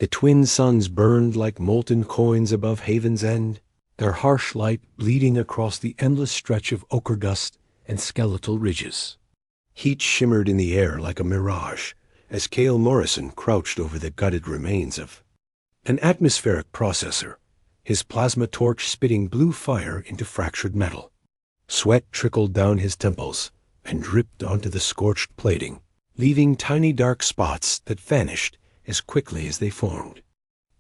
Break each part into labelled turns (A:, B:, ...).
A: The twin suns burned like molten coins above Haven's End, their harsh light bleeding across the endless stretch of ochre dust and skeletal ridges. Heat shimmered in the air like a mirage as Cale Morrison crouched over the gutted remains of an atmospheric processor, his plasma torch spitting blue fire into fractured metal. Sweat trickled down his temples and dripped onto the scorched plating, leaving tiny dark spots that vanished as quickly as they formed.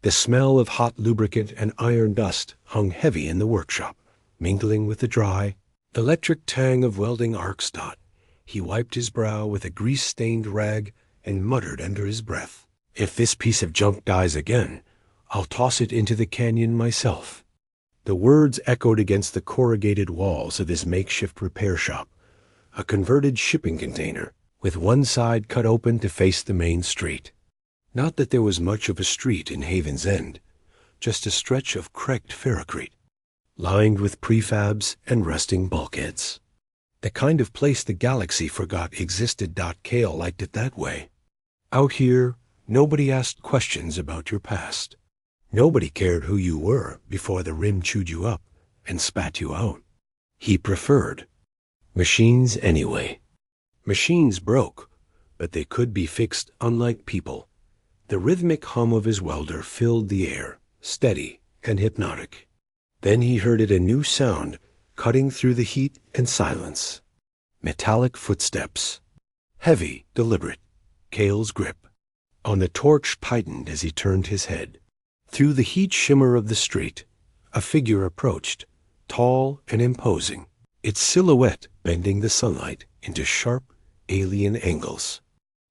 A: The smell of hot lubricant and iron dust hung heavy in the workshop, mingling with the dry, electric tang of welding arc stot. He wiped his brow with a grease-stained rag and muttered under his breath, "If this piece of junk dies again, I'll toss it into the canyon myself." The words echoed against the corrugated walls of his makeshift repair shop, a converted shipping container with one side cut open to face the main street. Not that there was much of a street in Haven's End, just a stretch of cracked ferrocrete, lined with prefabs and rusting bulkheads. The kind of place the galaxy forgot existed. Cale liked it that way. Out here, nobody asked questions about your past. Nobody cared who you were before the rim chewed you up and spat you out. He preferred machines anyway. Machines broke, but they could be fixed unlike people. The rhythmic hum of his welder filled the air, steady and hypnotic. Then he heard it, a new sound cutting through the heat and silence. Metallic footsteps. Heavy, deliberate. Cale's grip on the torch tightened as he turned his head. Through the heat shimmer of the street, a figure approached, tall and imposing, its silhouette bending the sunlight into sharp, alien angles.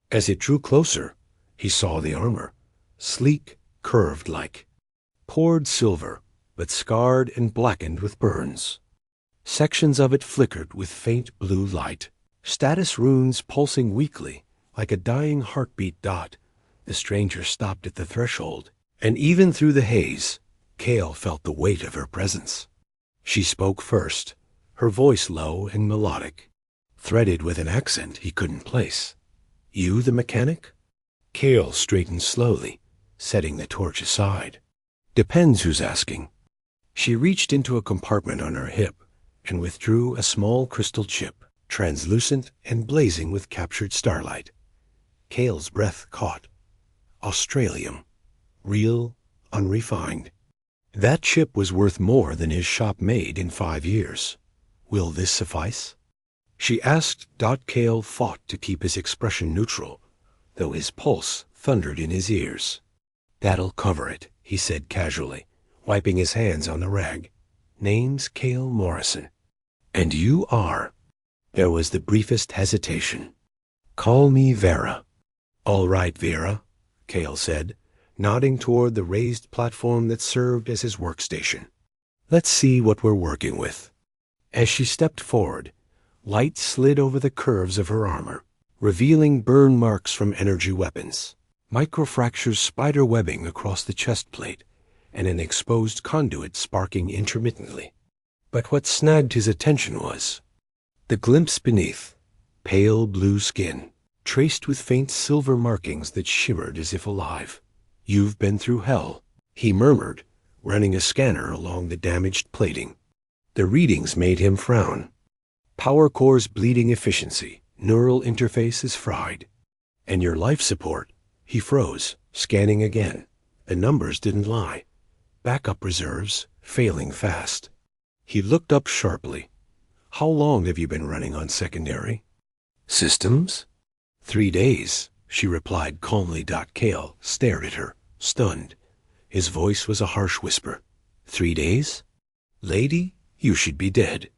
A: As it drew closer, he saw the armor, sleek, curved like poured silver, but scarred and blackened with burns. Sections of it flickered with faint blue light, status runes pulsing weakly like a dying heartbeat. The stranger stopped at the threshold, and even through the haze, Cale felt the weight of her presence. She spoke first, her voice low and melodic, threaded with an accent he couldn't place. "You the mechanic?" Cale straightened slowly, setting the torch aside. "Depends who's asking." She reached into a compartment on her hip and withdrew a small crystal chip, translucent and blazing with captured starlight. Cale's breath caught. Australium. Real, unrefined. That chip was worth more than his shop made in 5 years. Will this suffice? She asked. Cale fought to keep his expression neutral, though his pulse thundered in his ears. "That'll cover it," he said casually, wiping his hands on the rag. "Name's Cale Morrison." "And you are?" There was the briefest hesitation. "Call me Vera." "All right, Vera," Cale said, nodding toward the raised platform that served as his workstation. "Let's see what we're working with." As she stepped forward, light slid over the curves of her armor, revealing burn marks from energy weapons, microfractures spider webbing across the chest plate, and an exposed conduit sparking intermittently. But what snagged his attention was the glimpse beneath, pale blue skin, traced with faint silver markings that shimmered as if alive. "You've been through hell," he murmured, running a scanner along the damaged plating. The readings made him frown. Power core's bleeding efficiency, neural interfaces fried. "And your life support?" He froze, scanning again. The numbers didn't lie. Backup reserves, failing fast. He looked up sharply. "How long have you been running on secondary?" "Systems?" 3 days, she replied calmly. Cale stared at her, stunned. His voice was a harsh whisper. "3 days? Lady, you should be dead."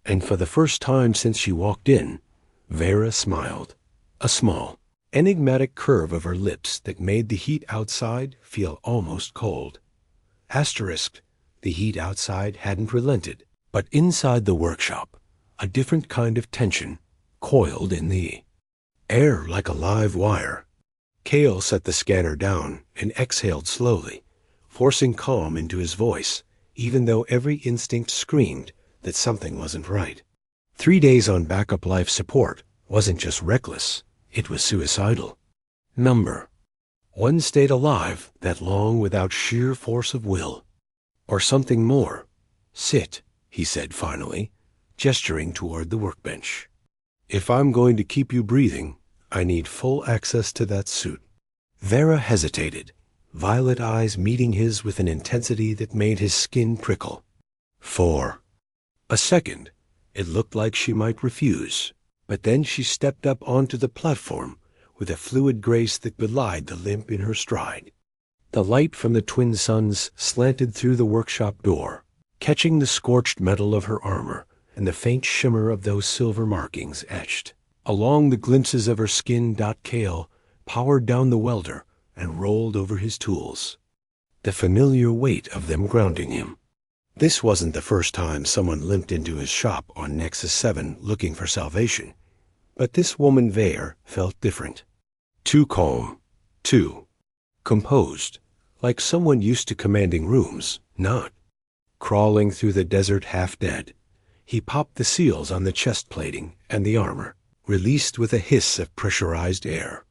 A: And for the first time since she walked in, Vera smiled. A small, enigmatic curve of her lips that made the heat outside feel almost cold. Asterisked, the heat outside hadn't relented, but inside the workshop, a different kind of tension coiled in the air like a live wire. Cale set the scanner down and exhaled slowly, forcing calm into his voice, even though every instinct screamed that something wasn't right. 3 days on backup life support wasn't just reckless, it was suicidal. Number One stayed alive that long without sheer force of will. Or something more. Sit, he said finally, gesturing toward the workbench. If I'm going to keep you breathing, I need full access to that suit. Vera hesitated, violet eyes meeting his with an intensity that made his skin prickle. For a second, it looked like she might refuse, but then she stepped up onto the platform with a fluid grace that belied the limp in her stride. The light from the twin suns slanted through the workshop door, catching the scorched metal of her armor and the faint shimmer of those silver markings etched along the glimpses of her skin. Kale powered down the welder and rolled over his tools, the familiar weight of them grounding him. This wasn't the first time someone limped into his shop on Nexus 7 looking for salvation, but this woman Vare felt different. Too calm, too composed, like someone used to commanding rooms, not crawling through the desert half-dead. He popped the seals on the chest plating and the armor, released with a hiss of pressurized air.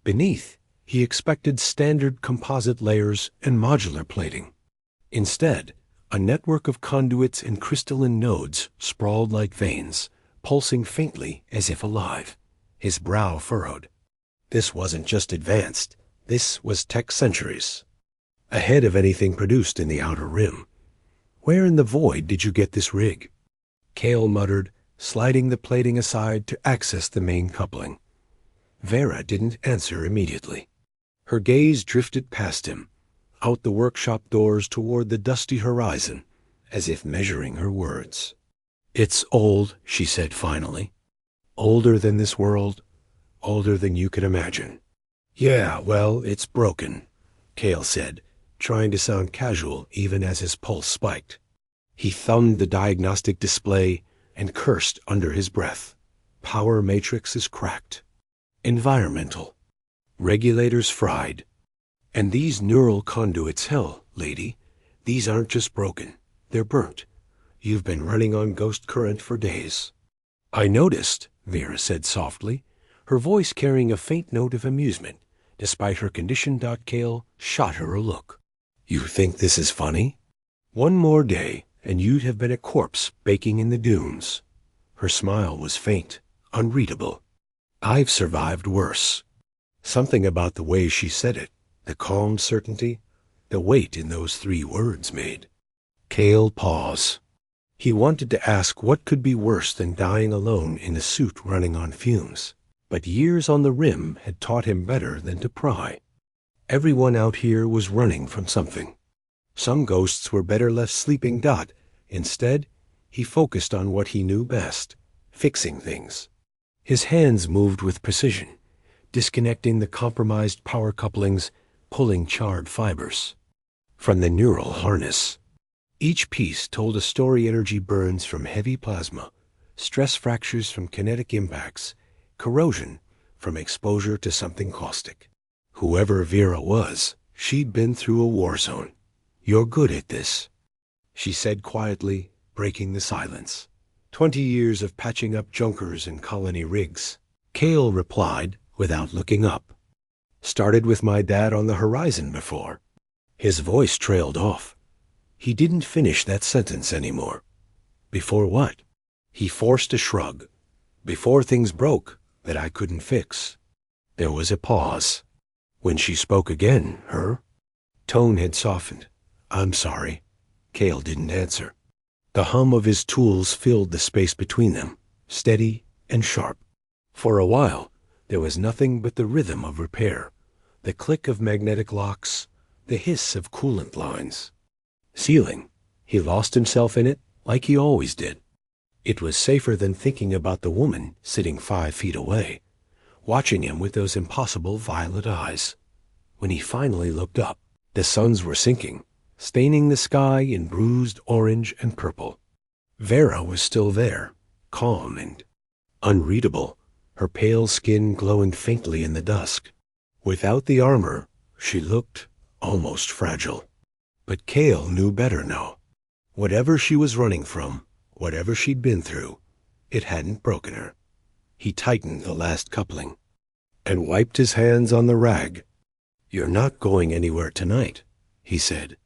A: Beneath, he expected standard composite layers and modular plating. Instead, a network of conduits and crystalline nodes sprawled like veins, pulsing faintly as if alive. His brow furrowed. This wasn't just advanced. This was tech centuries ahead of anything produced in the Outer Rim. Where in the void did you get this rig? Cale muttered, sliding the plating aside to access the main coupling. Vera didn't answer immediately. Her gaze drifted past him, out the workshop doors toward the dusty horizon, as if measuring her words. It's old, she said finally. Older than this world, older than you can imagine. Yeah, well, it's broken, Cale said, trying to sound casual even as his pulse spiked. He thumbed the diagnostic display and cursed under his breath. Power matrix is cracked. Environmental. Regulators fried. And these neural conduits, hell, lady, these aren't just broken. They're burnt. You've been running on ghost current for days. I noticed, Vera said softly, her voice carrying a faint note of amusement, despite her condition. Cale shot her a look. You think this is funny? One more day, and you'd have been a corpse baking in the dunes. Her smile was faint, unreadable. I've survived worse. Something about the way she said it, the calm certainty, the weight in those 3 words made Cale pause. He wanted to ask what could be worse than dying alone in a suit running on fumes, but years on the rim had taught him better than to pry. Everyone out here was running from something. Some ghosts were better left sleeping. Instead, he focused on what he knew best, fixing things. His hands moved with precision, disconnecting the compromised power couplings, pulling charred fibers from the neural harness. Each piece told a story: energy burns from heavy plasma, stress fractures from kinetic impacts, corrosion from exposure to something caustic. Whoever Vera was, she'd been through a war zone. You're good at this, she said quietly, breaking the silence. 20 years of patching up junkers and colony rigs, Cale replied without looking up. Started with my dad on the horizon before. His voice trailed off. He didn't finish that sentence anymore. Before what? He forced a shrug. Before things broke that I couldn't fix. There was a pause. When she spoke again, her tone had softened. I'm sorry. Cale didn't answer. The hum of his tools filled the space between them, steady and sharp. For a while, there was nothing but the rhythm of repair, the click of magnetic locks, the hiss of coolant lines. Sealing. He lost himself in it like he always did. It was safer than thinking about the woman sitting 5 feet away, watching him with those impossible violet eyes. When he finally looked up, the suns were sinking, staining the sky in bruised orange and purple. Vera was still there, calm and unreadable, her pale skin glowing faintly in the dusk. Without the armor, she looked almost fragile. But Cale knew better now. Whatever she was running from, whatever she'd been through, it hadn't broken her. He tightened the last coupling and wiped his hands on the rag. "You're not going anywhere tonight," he said.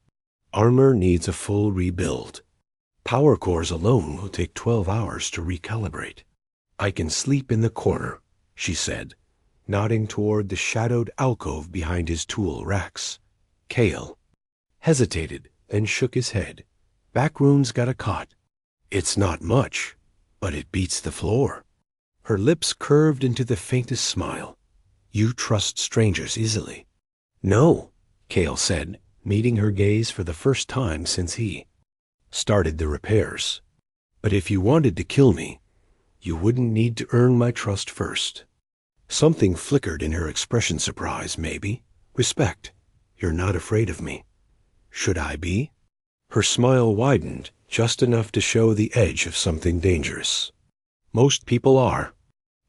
A: "Armor needs a full rebuild. Power cores alone will take 12 hours to recalibrate." "I can sleep in the corner," she said, nodding toward the shadowed alcove behind his tool racks. Cale hesitated, then shook his head. "Backroom's got a cot. It's not much, but it beats the floor." Her lips curved into the faintest smile. "You trust strangers easily." "No," Cale said, meeting her gaze for the first time since he started the repairs. "But if you wanted to kill me, you wouldn't need to earn my trust first." Something flickered in her expression. Surprise, maybe. Respect. "You're not afraid of me." "Should I be?" Her smile widened, just enough to show the edge of something dangerous. "Most people are."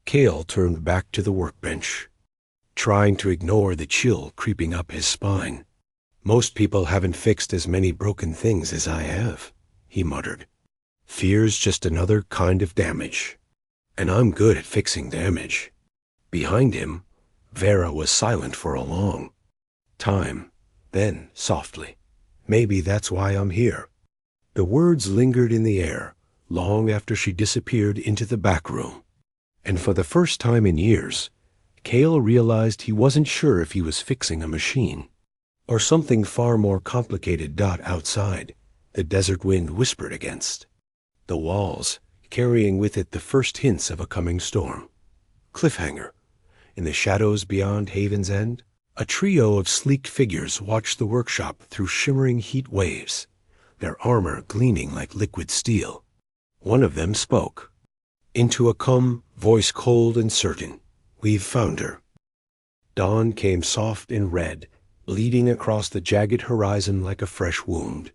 A: Cale turned back to the workbench, trying to ignore the chill creeping up his spine. "Most people haven't fixed as many broken things as I have," he muttered. "Fear's just another kind of damage. And I'm good at fixing damage." Behind him, Vera was silent for a long time. Then, softly, "Maybe that's why I'm here." The words lingered in the air, long after she disappeared into the back room. And for the first time in years, Cale realized he wasn't sure if he was fixing a machine or something far more complicated. Outside, the desert wind whispered against the walls, carrying with it the first hints of a coming storm. Cliffhanger. In the shadows beyond Haven's End, a trio of sleek figures watched the workshop through shimmering heat waves, their armor gleaming like liquid steel. One of them spoke into a calm voice, cold and certain. "We've found her." Dawn came soft and red, bleeding across the jagged horizon like a fresh wound.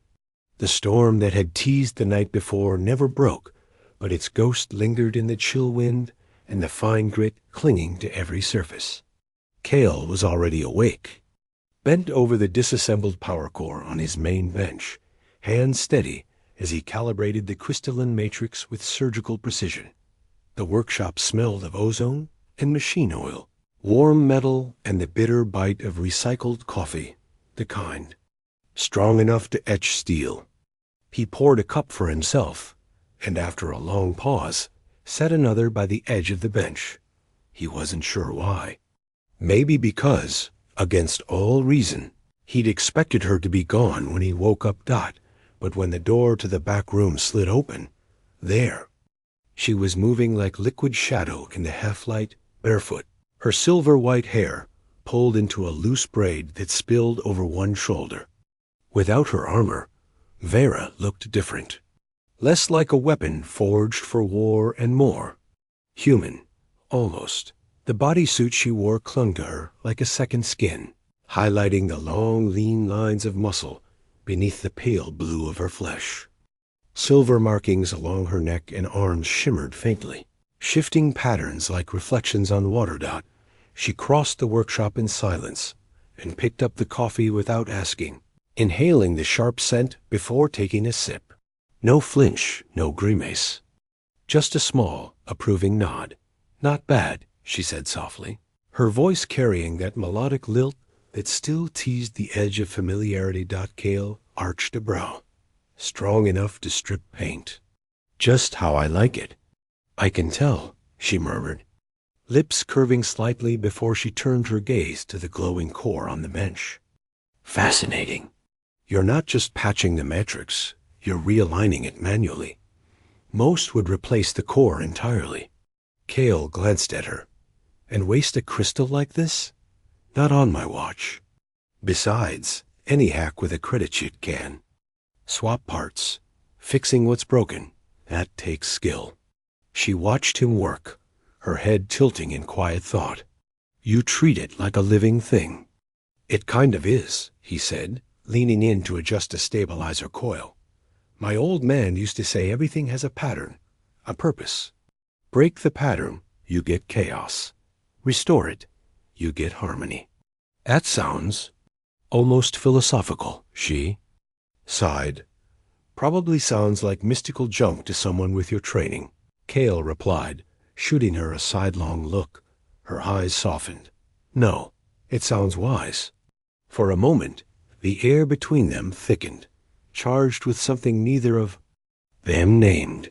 A: The storm that had teased the night before never broke, but its ghost lingered in the chill wind and the fine grit clinging to every surface. Cale was already awake, bent over the disassembled power core on his main bench, hands steady as he calibrated the crystalline matrix with surgical precision. The workshop smelled of ozone and machine oil, warm metal, and the bitter bite of recycled coffee, the kind strong enough to etch steel. He poured a cup for himself, and after a long pause, set another by the edge of the bench. He wasn't sure why. Maybe because, against all reason, he'd expected her to be gone when he woke up. But when the door to the back room slid open, there she was, moving like liquid shadow in the half-light, barefoot, her silver-white hair pulled into a loose braid that spilled over one shoulder. Without her armor, Vera looked different. Less like a weapon forged for war and more human, almost. The bodysuit she wore clung to her like a second skin, highlighting the long, lean lines of muscle beneath the pale blue of her flesh. Silver markings along her neck and arms shimmered faintly, shifting patterns like reflections on water. She crossed the workshop in silence and picked up the coffee without asking, inhaling the sharp scent before taking a sip. No flinch, no grimace. Just a small, approving nod. "Not bad," she said softly, her voice carrying that melodic lilt that still teased the edge of familiarity. Cale arched a brow. "Strong enough to strip paint. Just how I like it." "I can tell," she murmured, lips curving slightly before she turned her gaze to the glowing core on the bench. "Fascinating. You're not just patching the matrix, you're realigning it manually. Most would replace the core entirely." Cale glanced at her. "And waste a crystal like this? Not on my watch. Besides, any hack with a credit sheet can. Swap parts, fixing what's broken, that takes skill." She watched him work, her head tilting in quiet thought. "You treat it like a living thing." "It kind of is," he said, leaning in to adjust a stabilizer coil. "My old man used to say everything has a pattern, a purpose. Break the pattern, you get chaos. Restore it, you get harmony." "That sounds almost philosophical," she sighed. "Probably sounds like mystical junk to someone with your training," Cale replied, shooting her a sidelong look. Her eyes softened. "No, it sounds wise." For a moment, the air between them thickened, charged with something neither of them named.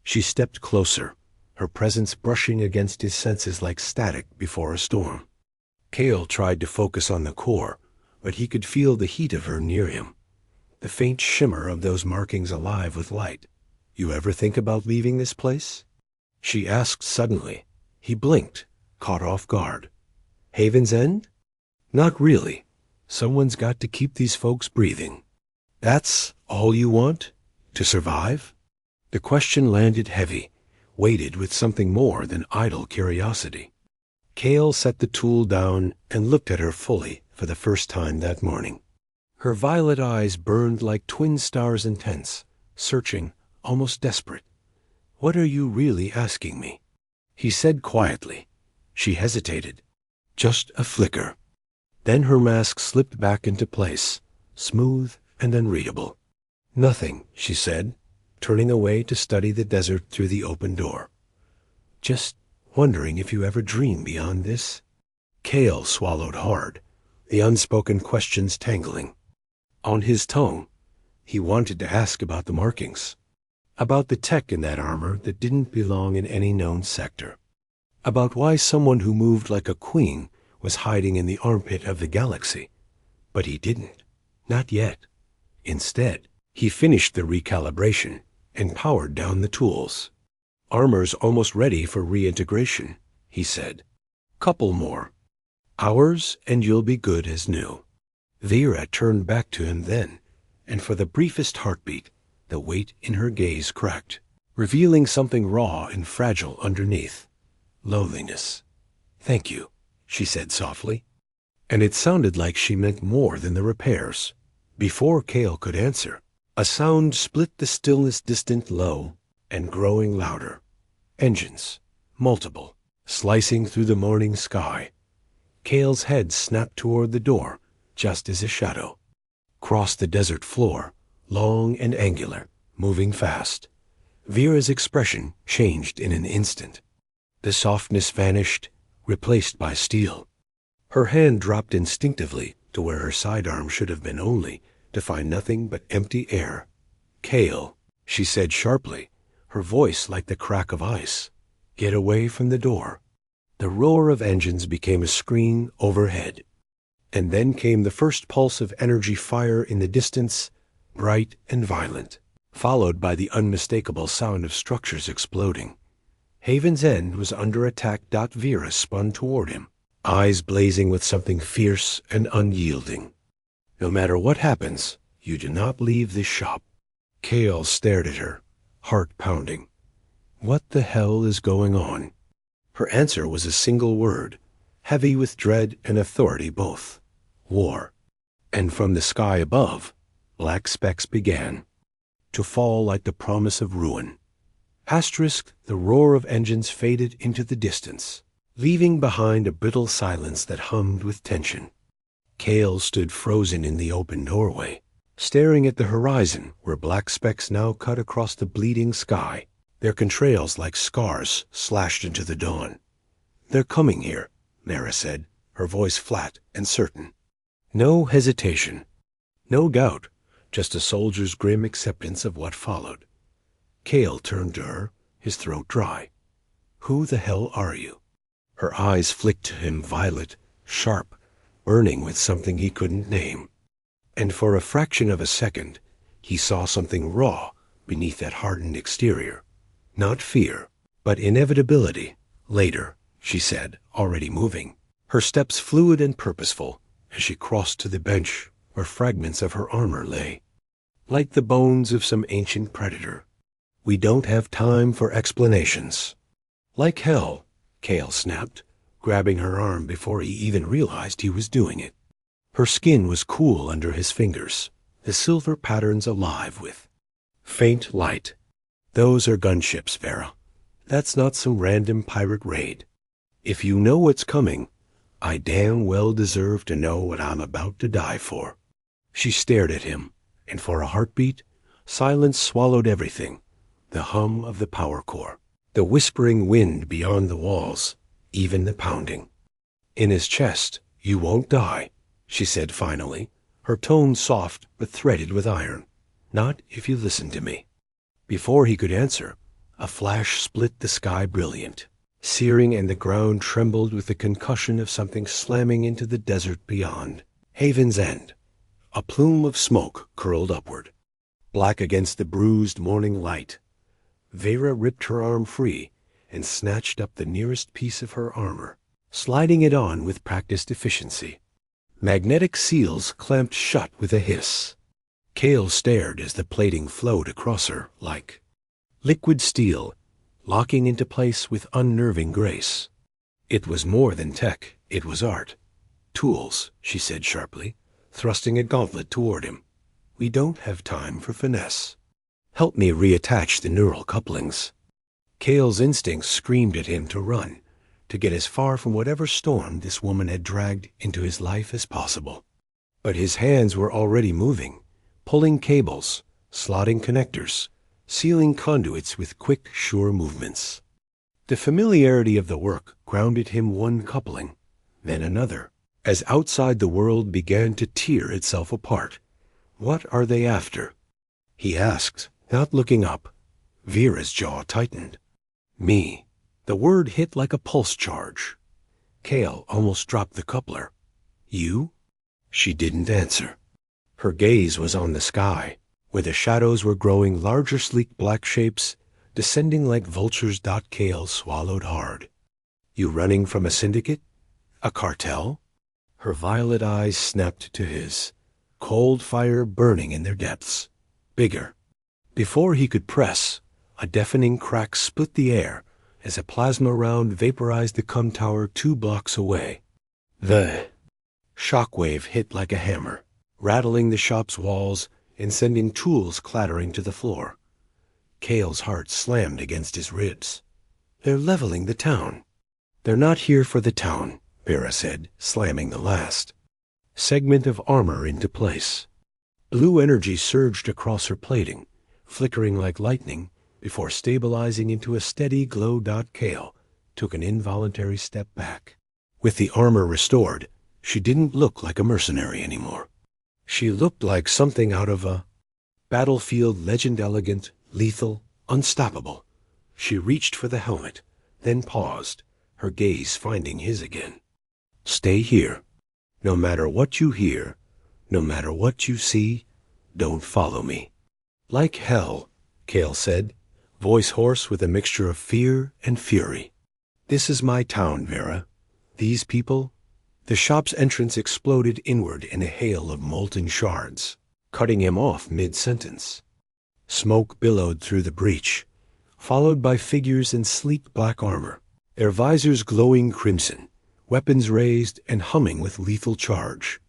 A: She stepped closer, her presence brushing against his senses like static before a storm. Cale tried to focus on the core, but he could feel the heat of her near him, the faint shimmer of those markings alive with light. "You ever think about leaving this place?" she asked suddenly. He blinked, caught off guard. "Haven's End? Not really. Someone's got to keep these folks breathing." "That's all you want? To survive?" The question landed heavy, weighted with something more than idle curiosity. Cale set the tool down and looked at her fully for the first time that morning. Her violet eyes burned like twin stars intense, searching, almost desperate. "What are you really asking me?" he said quietly. She hesitated. Just a flicker. Then her mask slipped back into place, smooth and unreadable. "Nothing," she said, turning away to study the desert through the open door. "Just wondering if you ever dream beyond this?" Cale swallowed hard, the unspoken questions tangling. On his tongue, he wanted to ask about the markings, about the tech in that armor that didn't belong in any known sector, about why someone who moved like a queen was hiding in the armpit of the galaxy. But he didn't. Not yet. Instead, he finished the recalibration and powered down the tools. "Armor's almost ready for reintegration," he said. "Couple more hours and you'll be good as new." Vera turned back to him then, and for the briefest heartbeat, the weight in her gaze cracked, revealing something raw and fragile underneath. Loneliness. "Thank you," she said softly. And it sounded like she meant more than the repairs. Before Cale could answer, a sound split the stillness, distant, low, and growing louder. Engines. Multiple. Slicing through the morning sky. Cale's head snapped toward the door, just as a shadow crossed the desert floor, long and angular, moving fast. Vera's expression changed in an instant. The softness vanished, replaced by steel. Her hand dropped instinctively to where her sidearm should have been, only to find nothing but empty air. "Cale," she said sharply, her voice like the crack of ice. "Get away from the door." The roar of engines became a scream overhead. And then came the first pulse of energy fire in the distance, bright and violent, followed by the unmistakable sound of structures exploding. Haven's End was under attack. Vera spun toward him, eyes blazing with something fierce and unyielding. "No matter what happens, you do not leave this shop." Cale stared at her, heart pounding. What the hell is going on? Her answer was a single word, heavy with dread and authority both. War. And from the sky above, black specks began to fall like the promise of ruin. The roar of engines faded into the distance, leaving behind a brittle silence that hummed with tension. Cale stood frozen in the open doorway, staring at the horizon where black specks now cut across the bleeding sky, their contrails like scars slashed into the dawn. "They're coming here," Mara said, her voice flat and certain. No hesitation, no doubt, just a soldier's grim acceptance of what followed. Cale turned to her, his throat dry. "Who the hell are you?" Her eyes flicked to him, violet, sharp, burning with something he couldn't name. And for a fraction of a second, he saw something raw beneath that hardened exterior. Not fear, but inevitability. "Later," she said, already moving, her steps fluid and purposeful, as she crossed to the bench where fragments of her armor lay, like the bones of some ancient predator. "We don't have time for explanations." "Like hell," Cale snapped, grabbing her arm before he even realized he was doing it. Her skin was cool under his fingers, the silver patterns alive with faint light. "Those are gunships, Vera. That's not some random pirate raid. If you know what's coming, I damn well deserve to know what I'm about to die for." She stared at him, and for a heartbeat, silence swallowed everything. The hum of the power core, the whispering wind beyond the walls, even the pounding. In his chest, "You won't die," she said finally, her tone soft but threaded with iron. "Not if you listen to me." Before he could answer, a flash split the sky brilliant, searing, and the ground trembled with the concussion of something slamming into the desert beyond. Haven's End. A plume of smoke curled upward, black against the bruised morning light. Vera ripped her arm free and snatched up the nearest piece of her armor, sliding it on with practiced efficiency. Magnetic seals clamped shut with a hiss. Cale stared as the plating flowed across her like liquid steel, locking into place with unnerving grace. It was more than tech, it was art. "Tools," she said sharply, thrusting a gauntlet toward him. "We don't have time for finesse. Help me reattach the neural couplings." Cale's instincts screamed at him to run, to get as far from whatever storm this woman had dragged into his life as possible. But his hands were already moving, pulling cables, slotting connectors, sealing conduits with quick, sure movements. The familiarity of the work grounded him one coupling, then another, as outside the world began to tear itself apart. "What are they after?" he asked, not looking up. Vera's jaw tightened. "Me." The word hit like a pulse charge. Cale almost dropped the coupler. "You?" She didn't answer. Her gaze was on the sky, where the shadows were growing larger, sleek black shapes, descending like vultures. Cale swallowed hard. "You running from a syndicate? A cartel?" Her violet eyes snapped to his, cold fire burning in their depths. Bigger. Before he could press, a deafening crack split the air as a plasma round vaporized the cum tower 2 blocks away. The shockwave hit like a hammer, rattling the shop's walls and sending tools clattering to the floor. Cale's heart slammed against his ribs. "They're leveling the town." "They're not here for the town," Vera said, slamming the last segment of armor into place. Blue energy surged across her plating, flickering like lightning, before stabilizing into a steady glow. Cale took an involuntary step back. With the armor restored, she didn't look like a mercenary anymore. She looked like something out of a battlefield legend, elegant, lethal, unstoppable. She reached for the helmet, then paused, her gaze finding his again. "Stay here. No matter what you hear, no matter what you see, don't follow me." "Like hell," Cale said, voice hoarse with a mixture of fear and fury. "This is my town, Vera. These people—" The shop's entrance exploded inward in a hail of molten shards, cutting him off mid-sentence. Smoke billowed through the breach, followed by figures in sleek black armor, their visors glowing crimson, weapons raised and humming with lethal charge.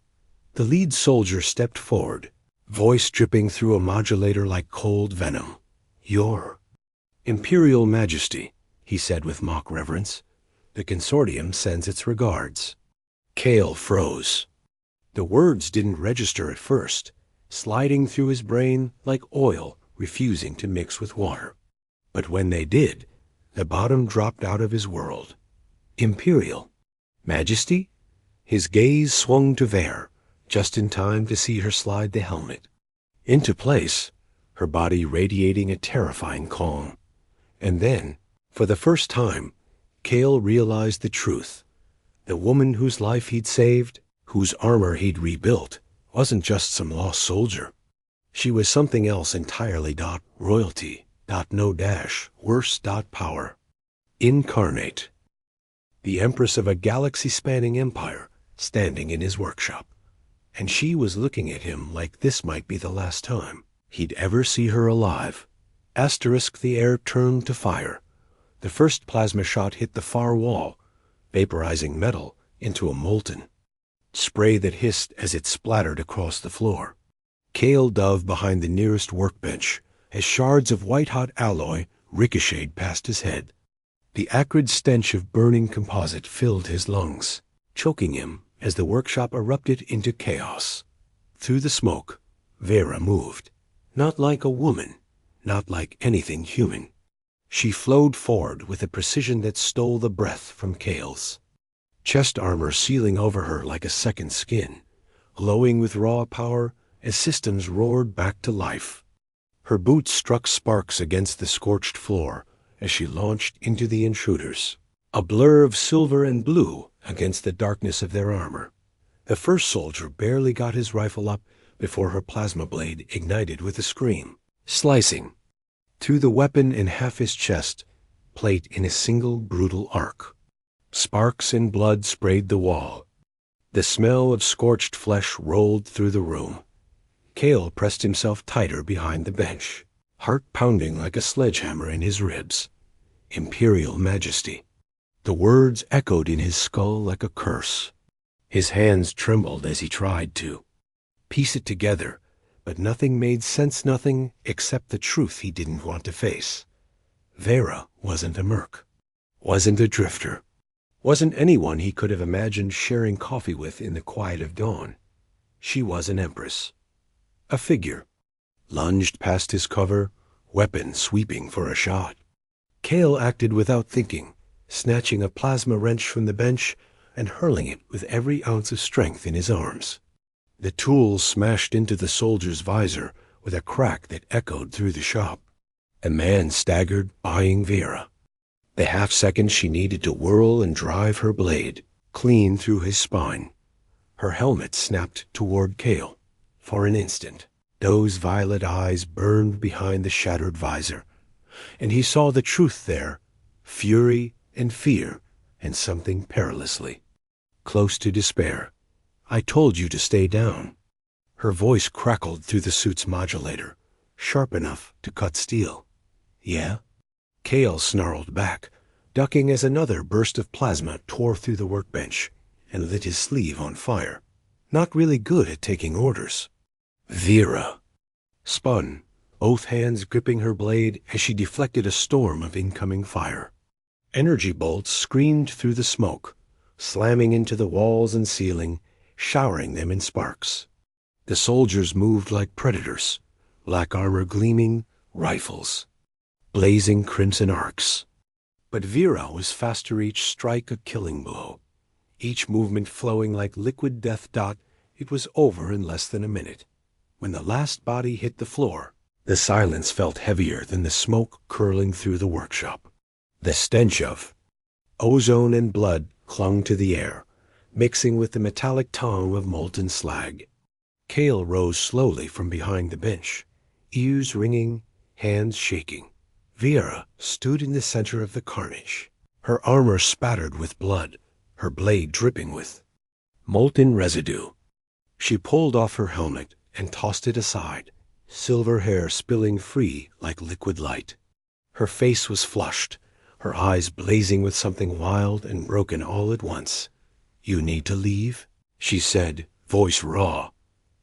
A: The lead soldier stepped forward, voice dripping through a modulator like cold venom. "Your Imperial Majesty," he said with mock reverence, "the consortium sends its regards." Cale froze. The words didn't register at first, sliding through his brain like oil refusing to mix with water. But when they did, the bottom dropped out of his world. Imperial Majesty? His gaze swung to Vera, just in time to see her slide the helmet into place, her body radiating a terrifying calm. And then, for the first time, Cale realized the truth. The woman whose life he'd saved, whose armor he'd rebuilt, wasn't just some lost soldier. She was something else entirely. Royalty. No dash. Worse. Power. Incarnate. The empress of a galaxy-spanning empire standing in his workshop. And she was looking at him like this might be the last time he'd ever see her alive. The air turned to fire. The first plasma shot hit the far wall, vaporizing metal into a molten spray that hissed as it splattered across the floor. Cale dove behind the nearest workbench as shards of white-hot alloy ricocheted past his head. The acrid stench of burning composite filled his lungs, choking him as the workshop erupted into chaos. Through the smoke, Vera moved. Not like a woman, not like anything human. She flowed forward with a precision that stole the breath from Cale's. Chest armor sealing over her like a second skin, glowing with raw power as systems roared back to life. Her boots struck sparks against the scorched floor as she launched into the intruders, a blur of silver and blue against the darkness of their armor. The first soldier barely got his rifle up before her plasma blade ignited with a scream, slicing through the weapon in half his chest plate in a single brutal arc. Sparks and blood sprayed the wall. The smell of scorched flesh rolled through the room. Cale pressed himself tighter behind the bench, heart pounding like a sledgehammer in his ribs. Imperial Majesty. The words echoed in his skull like a curse. His hands trembled as he tried to piece it together, but nothing made sense, nothing except the truth he didn't want to face. Vera wasn't a merc, wasn't a drifter, wasn't anyone he could have imagined sharing coffee with in the quiet of dawn. She was an empress. A figure, lunged past his cover, weapon sweeping for a shot. Cale acted without thinking, snatching a plasma wrench from the bench and hurling it with every ounce of strength in his arms. The tool smashed into the soldier's visor with a crack that echoed through the shop. A man staggered, eyeing Vera. The half-second she needed to whirl and drive her blade clean through his spine. Her helmet snapped toward Cale. For an instant, those violet eyes burned behind the shattered visor, and he saw the truth there, fury and fear and something perilously close to despair. I told you to stay down. Her voice crackled through the suit's modulator, sharp enough to cut steel. Yeah? Cale snarled back, ducking as another burst of plasma tore through the workbench and lit his sleeve on fire. Not really good at taking orders. Vera spun, both hands gripping her blade as she deflected a storm of incoming fire. Energy bolts screamed through the smoke, slamming into the walls and ceiling, showering them in sparks. The soldiers moved like predators, black armor gleaming, rifles, blazing crimson arcs. But Vera was fast to reach strike a killing blow. Each movement flowing like liquid death dot, it was over in less than a minute. When the last body hit the floor, the silence felt heavier than the smoke curling through the workshop. The stench of ozone and blood clung to the air, mixing with the metallic tongue of molten slag. Cale rose slowly from behind the bench, ears ringing, hands shaking. Vera stood in the center of the carnage, her armor spattered with blood, her blade dripping with molten residue. She pulled off her helmet and tossed it aside, silver hair spilling free like liquid light. Her face was flushed, her eyes blazing with something wild and broken all at once. You need to leave? She said, voice raw.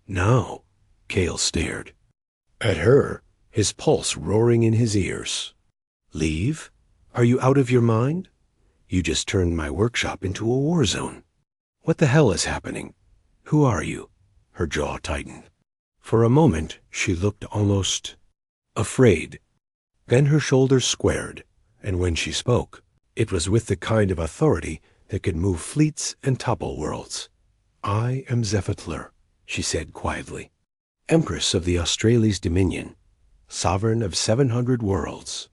A: Now? Cale stared at her, his pulse roaring in his ears. Leave? Are you out of your mind? You just turned my workshop into a war zone. What the hell is happening? Who are you? Her jaw tightened. For a moment, she looked almost afraid. Then her shoulders squared, and when she spoke, it was with the kind of authority that could move fleets and topple worlds. I am Zephytler, she said quietly, Empress of the Australi's Dominion, sovereign of 700 worlds.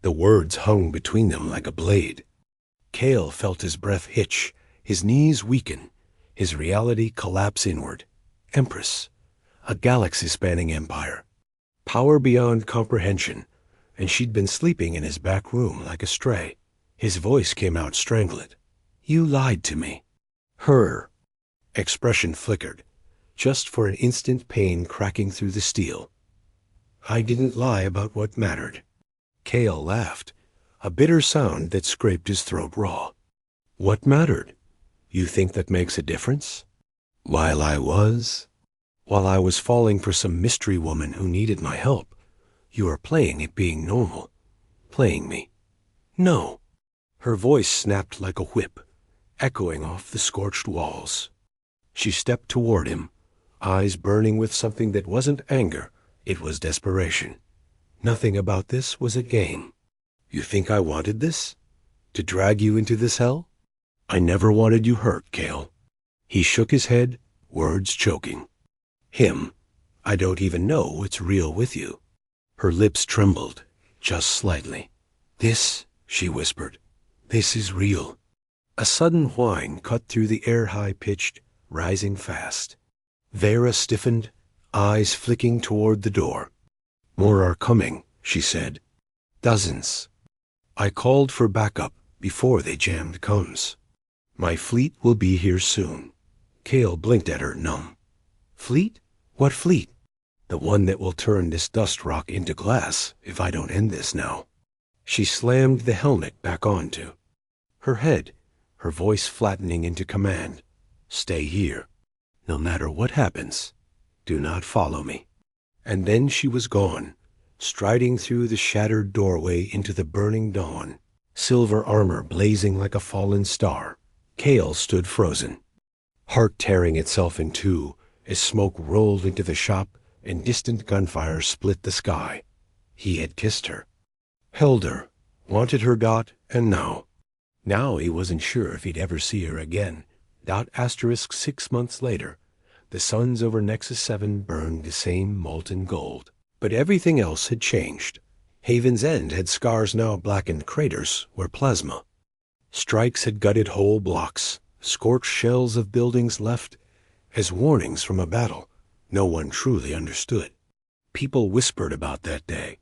A: The words hung between them like a blade. Cale felt his breath hitch, his knees weaken, his reality collapse inward. Empress, a galaxy-spanning empire, power beyond comprehension, and she'd been sleeping in his back room like a stray. His voice came out strangled. You lied to me. Her expression flickered, just for an instant, pain cracking through the steel. I didn't lie about what mattered. Cale laughed, a bitter sound that scraped his throat raw. What mattered? You think that makes a difference? While I was falling for some mystery woman who needed my help, you are playing at being normal. Playing me. No. Her voice snapped like a whip, echoing off the scorched walls. She stepped toward him, eyes burning with something that wasn't anger, it was desperation. Nothing about this was a game. You think I wanted this? To drag you into this hell? I never wanted you hurt, Cale. He shook his head, words choking. Him. I don't even know what's real with you. Her lips trembled, just slightly. This, she whispered, this is real. A sudden whine cut through the air high-pitched, rising fast. Vera stiffened, eyes flicking toward the door. More are coming, she said. Dozens. I called for backup before they jammed cones. My fleet will be here soon. Kale blinked at her, numb. Fleet? What fleet? The one that will turn this dust rock into glass if I don't end this now. She slammed the helmet back onto. Her head, her voice flattening into command. Stay here. No matter what happens, do not follow me. And then she was gone, striding through the shattered doorway into the burning dawn, silver armor blazing like a fallen star. Kale stood frozen, heart tearing itself in two as smoke rolled into the shop and distant gunfire split the sky. He had kissed her, held her, wanted her dot, and now he wasn't sure if he'd ever see her again. Asterisk 6 months later, the suns over Nexus 7 burned the same molten gold. But everything else had changed. Haven's End had scars now blackened craters where plasma. Strikes had gutted whole blocks, scorched shells of buildings left as warnings from a battle no one truly understood. People whispered about that day,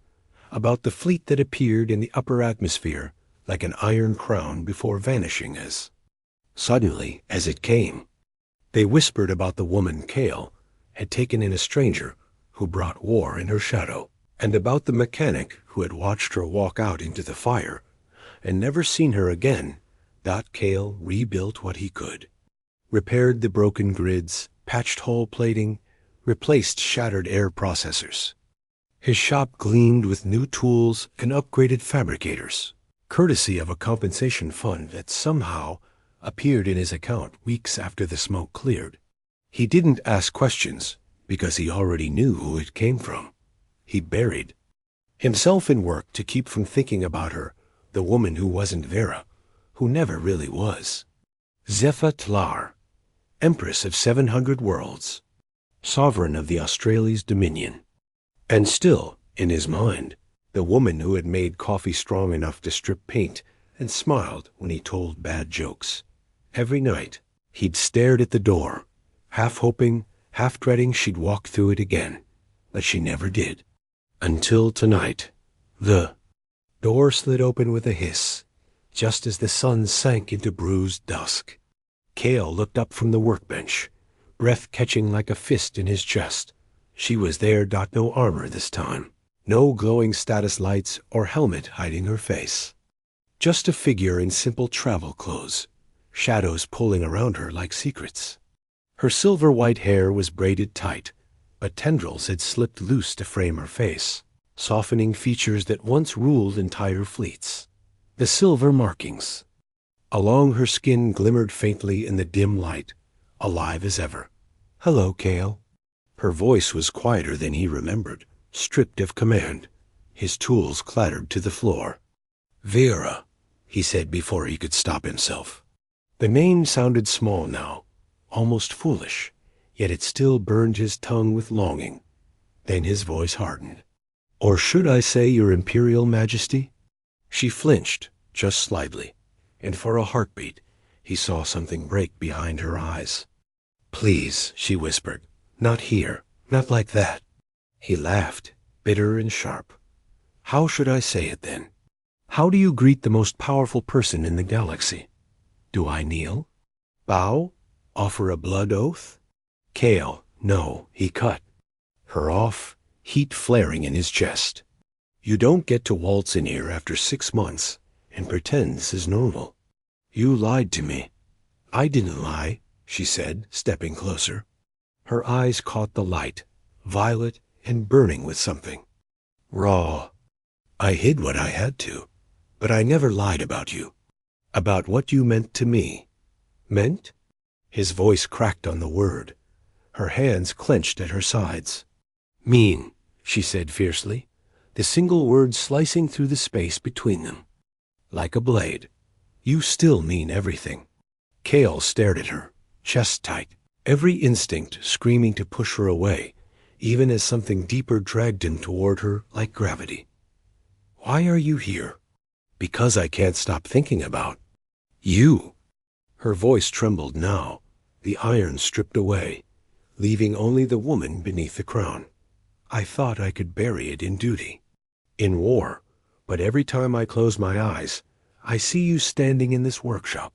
A: about the fleet that appeared in the upper atmosphere like an iron crown before vanishing as suddenly as it came. They whispered about the woman Kale had taken in a stranger who brought war in her shadow, and about the mechanic who had watched her walk out into the fire and never seen her again. Kale rebuilt what he could, repaired the broken grids, patched hull plating, replaced shattered air processors. His shop gleamed with new tools and upgraded fabricators, courtesy of a compensation fund that somehow appeared in his account weeks after the smoke cleared. He didn't ask questions because he already knew who it came from. He buried himself in work to keep from thinking about her, the woman who wasn't Vera, who never really was. Zepha Tlar, Empress of 700 worlds, sovereign of the Australia's dominion. And still, in his mind, the woman who had made coffee strong enough to strip paint and smiled when he told bad jokes. Every night, he'd stared at the door, half hoping, half dreading she'd walk through it again. But she never did. Until tonight. The door slid open with a hiss, just as the sun sank into bruised dusk. Kale looked up from the workbench, breath catching like a fist in his chest. She was there. No armor this time. No glowing status lights or helmet hiding her face. Just a figure in simple travel clothes, shadows pulling around her like secrets. Her silver-white hair was braided tight, but tendrils had slipped loose to frame her face, softening features that once ruled entire fleets. The silver markings along her skin glimmered faintly in the dim light, alive as ever. Hello, Kale. Her voice was quieter than he remembered, stripped of command. His tools clattered to the floor. Vera, he said before he could stop himself. The name sounded small now, almost foolish, yet it still burned his tongue with longing. Then his voice hardened. Or should I say, Your Imperial Majesty? She flinched, just slightly, and for a heartbeat, he saw something break behind her eyes. Please, she whispered, not here, not like that. He laughed, bitter and sharp. How should I say it then? How do you greet the most powerful person in the galaxy? Do I kneel? Bow? Offer a blood oath? Kale, no, he cut her off, heat flaring in his chest. You don't get to waltz in here after 6 months and pretend this is normal. You lied to me. I didn't lie, she said, stepping closer. Her eyes caught the light, violet and burning with something. Raw. I hid what I had to, but I never lied about you. About what you meant to me. Meant? His voice cracked on the word. Her hands clenched at her sides. Mean, she said fiercely, the single word slicing through the space between them. Like a blade. You still mean everything. Kale stared at her, chest tight. every instinct screaming to push her away, even as something deeper dragged him toward her like gravity. "Why are you here?" "Because I can't stop thinking about you." Her voice trembled now, the iron stripped away, leaving only the woman beneath the crown. "I thought I could bury it in duty, in war, but every time I close my eyes, I see you standing in this workshop,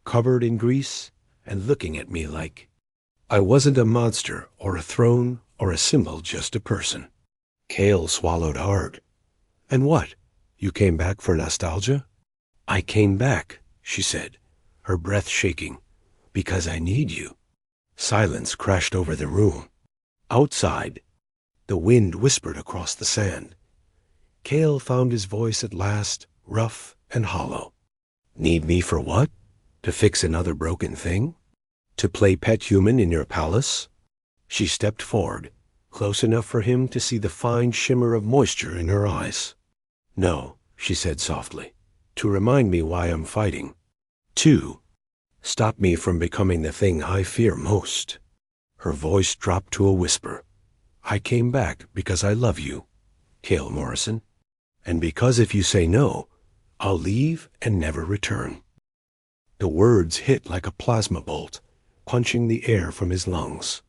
A: covered in grease, and looking at me like I wasn't a monster or a throne or a symbol, just a person." Cale swallowed hard. "And what? You came back for nostalgia?" "I came back," she said, her breath shaking, "because I need you." Silence crashed over the room. Outside, the wind whispered across the sand. Cale found his voice at last, rough and hollow. "Need me for what? To fix another broken thing? To play pet human in your palace?" She stepped forward, close enough for him to see the fine shimmer of moisture in her eyes. "No," she said softly, "to remind me why I'm fighting. To stop me from becoming the thing I fear most." Her voice dropped to a whisper. "I came back because I love you, Cale Morrison, and because if you say no, I'll leave and never return." The words hit like a plasma bolt, punching the air from his lungs.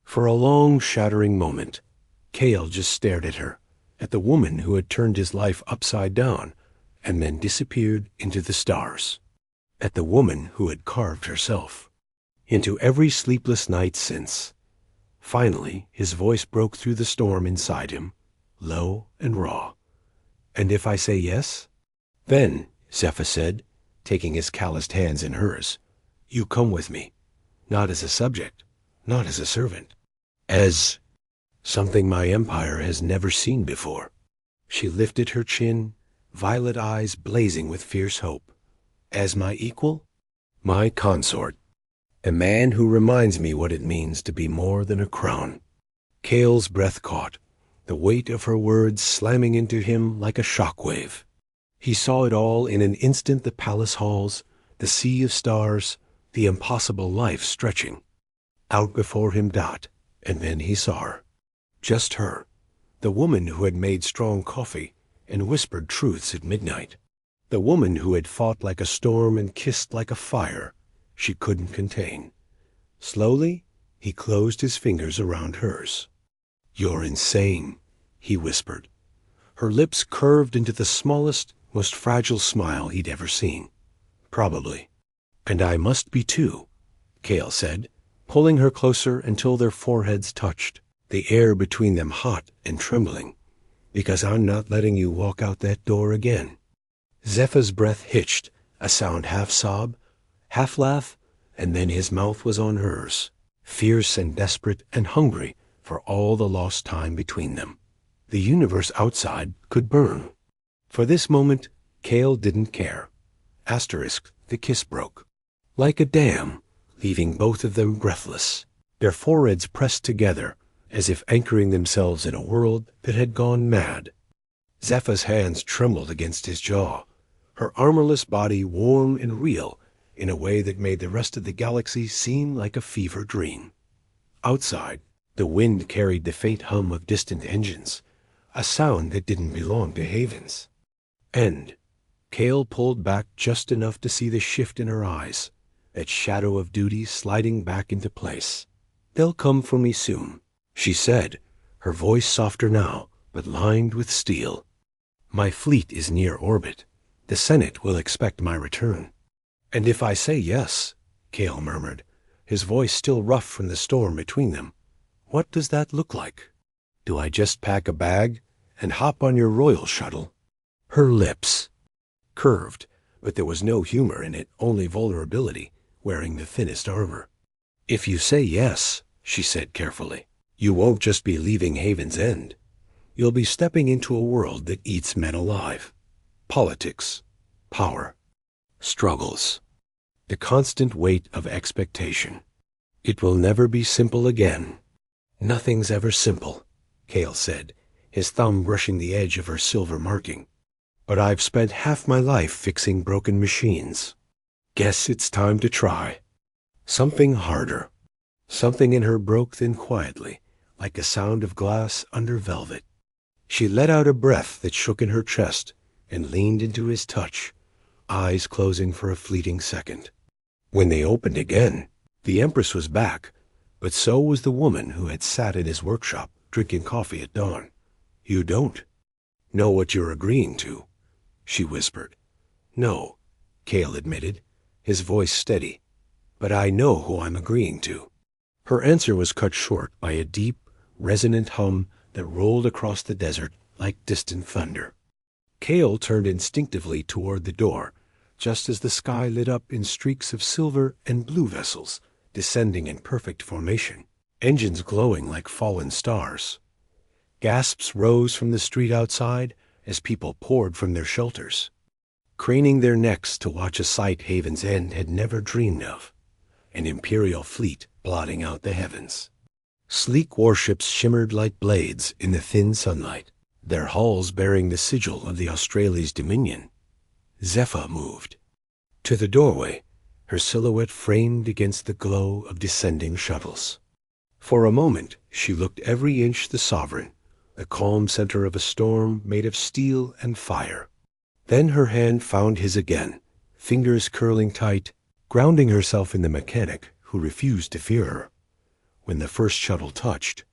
A: For a long, shattering moment, Cale just stared at her, at the woman who had turned his life upside down and then disappeared into the stars, at the woman who had carved herself into every sleepless night since. Finally, his voice broke through the storm inside him, low and raw. "And if I say yes?" "Then," Zephyr said, taking his calloused hands in hers, "you come with me, not as a subject, not as a servant, as something my empire has never seen before." She lifted her chin, violet eyes blazing with fierce hope. "As my equal, my consort, a man who reminds me what it means to be more than a crown." Cale's breath caught, the weight of her words slamming into him like a shockwave. He saw it all in an instant, the palace halls, the sea of stars, the impossible life stretching out before him. And then he saw her. Just her, the woman who had made strong coffee and whispered truths at midnight. The woman who had fought like a storm and kissed like a fire she couldn't contain. Slowly, he closed his fingers around hers. "You're insane," he whispered. Her lips curved into the smallest, most fragile smile he'd ever seen. "Probably. And I must be too," Cale said, pulling her closer until their foreheads touched, the air between them hot and trembling, "because I'm not letting you walk out that door again." Zephyr's breath hitched, a sound half sob, half laugh, and then his mouth was on hers, fierce and desperate and hungry for all the lost time between them. The universe outside could burn. For this moment, Cale didn't care. Asterisk, the kiss broke. Like a dam, leaving both of them breathless, their foreheads pressed together, as if anchoring themselves in a world that had gone mad. Zephyr's hands trembled against his jaw, her armorless body warm and real in a way that made the rest of the galaxy seem like a fever dream. Outside, the wind carried the faint hum of distant engines, a sound that didn't belong to Havens. And Cale pulled back just enough to see the shift in her eyes, that shadow of duty sliding back into place. "They'll come for me soon," she said, her voice softer now, but lined with steel. "My fleet is near orbit. The Senate will expect my return." "And if I say yes," Cale murmured, his voice still rough from the storm between them, "what does that look like? Do I just pack a bag and hop on your royal shuttle?" Her lips curved, but there was no humor in it, only vulnerability, wearing the thinnest armor. "If you say yes," she said carefully, "you won't just be leaving Haven's End. You'll be stepping into a world that eats men alive. Politics, power, struggles, the constant weight of expectation. It will never be simple again." "Nothing's ever simple," Cale said, his thumb brushing the edge of her silver marking. "But I've spent half my life fixing broken machines. Guess it's time to try something harder." Something in her broke then quietly, like a sound of glass under velvet. She let out a breath that shook in her chest and leaned into his touch, eyes closing for a fleeting second. When they opened again, the Empress was back, but so was the woman who had sat in his workshop drinking coffee at dawn. "You don't know what you're agreeing to," she whispered. "No," Cale admitted, his voice steady, "but I know who I'm agreeing to." Her answer was cut short by a deep, resonant hum that rolled across the desert like distant thunder. Cale turned instinctively toward the door, just as the sky lit up in streaks of silver and blue vessels, descending in perfect formation, engines glowing like fallen stars. Gasps rose from the street outside as people poured from their shelters, craning their necks to watch a sight Haven's End had never dreamed of, an Imperial fleet blotting out the heavens. Sleek warships shimmered like blades in the thin sunlight, their hulls bearing the sigil of the Australia's dominion. Zephyr moved to the doorway, her silhouette framed against the glow of descending shuttles. For a moment she looked every inch the sovereign, the calm center of a storm made of steel and fire. Then her hand found his again, fingers curling tight, grounding herself in the mechanic who refused to fear her. When the first shuttle touched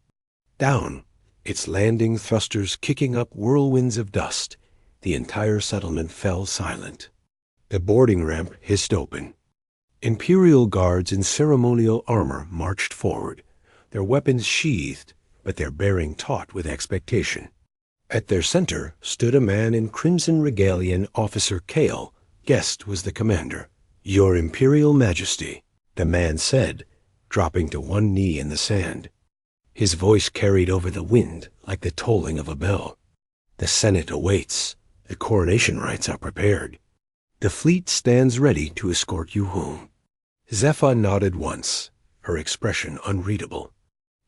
A: down, its landing thrusters kicking up whirlwinds of dust, the entire settlement fell silent. The boarding ramp hissed open. Imperial guards in ceremonial armor marched forward, their weapons sheathed, but their bearing taut with expectation. At their center stood a man in crimson regalia. Officer Cale, Guest was the commander. "Your Imperial Majesty," the man said, dropping to one knee in the sand. His voice carried over the wind like the tolling of a bell. "The Senate awaits. The coronation rites are prepared. The fleet stands ready to escort you home." Zephyr nodded once, her expression unreadable.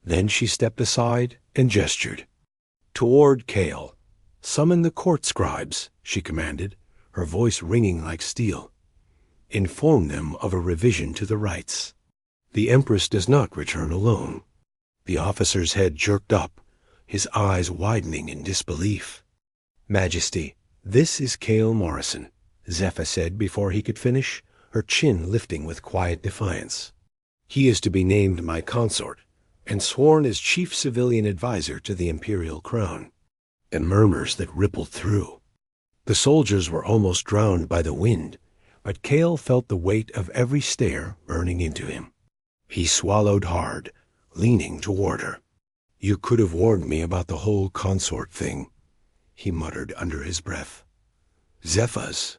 A: Then she stepped aside and gestured toward Cale. "Summon the court scribes," she commanded, her voice ringing like steel. "Inform them of a revision to the rites. The Empress does not return alone." The officer's head jerked up, his eyes widening in disbelief. "Majesty, this is Cale Morrison," Zephyr said before he could finish, her chin lifting with quiet defiance. "He is to be named my consort and sworn as chief civilian advisor to the imperial crown." And murmurs that rippled through. The soldiers were almost drowned by the wind, but Cale felt the weight of every stare burning into him. He swallowed hard, leaning toward her. "You could have warned me about the whole consort thing," he muttered under his breath. Zephyr's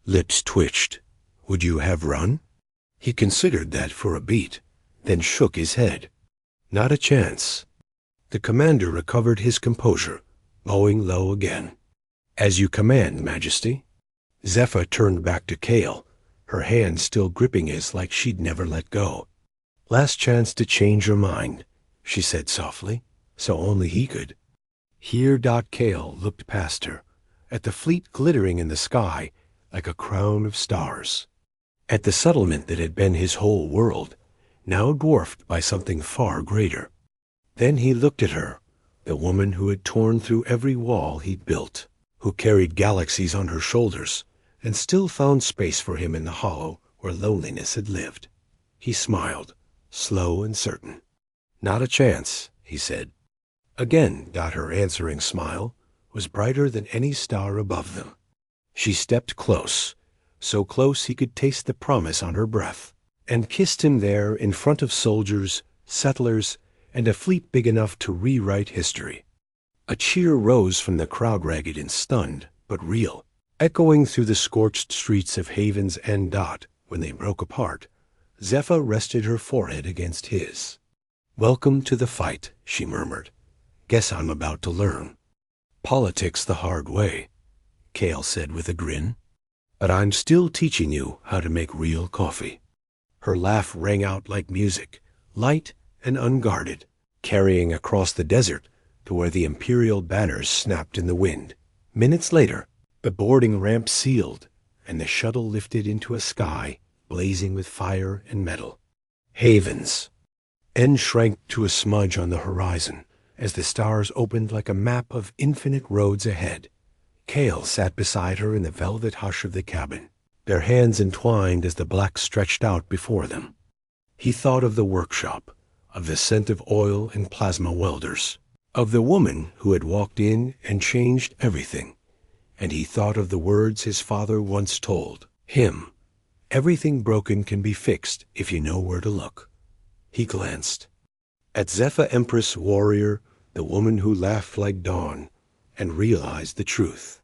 A: lips twitched. "Would you have run?" He considered that for a beat, then shook his head. "Not a chance." The commander recovered his composure, bowing low again. "As you command, Majesty." Zephyr turned back to Cale, her hand still gripping his like she'd never let go. "Last chance to change your mind," she said softly, so only he could hear. Cale looked past her, at the fleet glittering in the sky like a crown of stars, at the settlement that had been his whole world, now dwarfed by something far greater. Then he looked at her, the woman who had torn through every wall he'd built, who carried galaxies on her shoulders, and still found space for him in the hollow where loneliness had lived. He smiled, slow and certain. "Not a chance," he said. Again, her answering smile was brighter than any star above them. She stepped close, so close he could taste the promise on her breath, and kissed him there in front of soldiers, settlers, and a fleet big enough to rewrite history. A cheer rose from the crowd, ragged and stunned, but real, echoing through the scorched streets of Haven's End. When they broke apart, Zephyr rested her forehead against his. "Welcome to the fight," she murmured. "Guess I'm about to learn politics the hard way," Cale said with a grin. "But I'm still teaching you how to make real coffee." Her laugh rang out like music, light and unguarded, carrying across the desert to where the imperial banners snapped in the wind. Minutes later, the boarding ramp sealed, and the shuttle lifted into a sky blazing with fire and metal. Havens. N shrank to a smudge on the horizon as the stars opened like a map of infinite roads ahead. Kale sat beside her in the velvet hush of the cabin, their hands entwined as the black stretched out before them. He thought of the workshop, of the scent of oil and plasma welders, of the woman who had walked in and changed everything. And he thought of the words his father once told him, "Everything broken can be fixed if you know where to look." He glanced at Zephyr Empress Warrior, the woman who laughed like dawn, and realized the truth.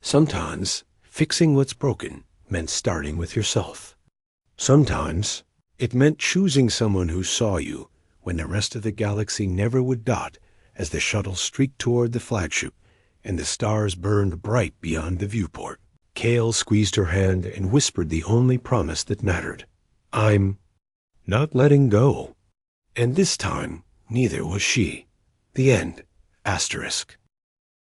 A: Sometimes fixing what's broken meant starting with yourself. Sometimes it meant choosing someone who saw you when the rest of the galaxy never would dot, as the shuttle streaked toward the flagship and the stars burned bright beyond the viewport. Kale squeezed her hand and whispered the only promise that mattered. "I'm not letting go." And this time, neither was she. The end. Asterisk.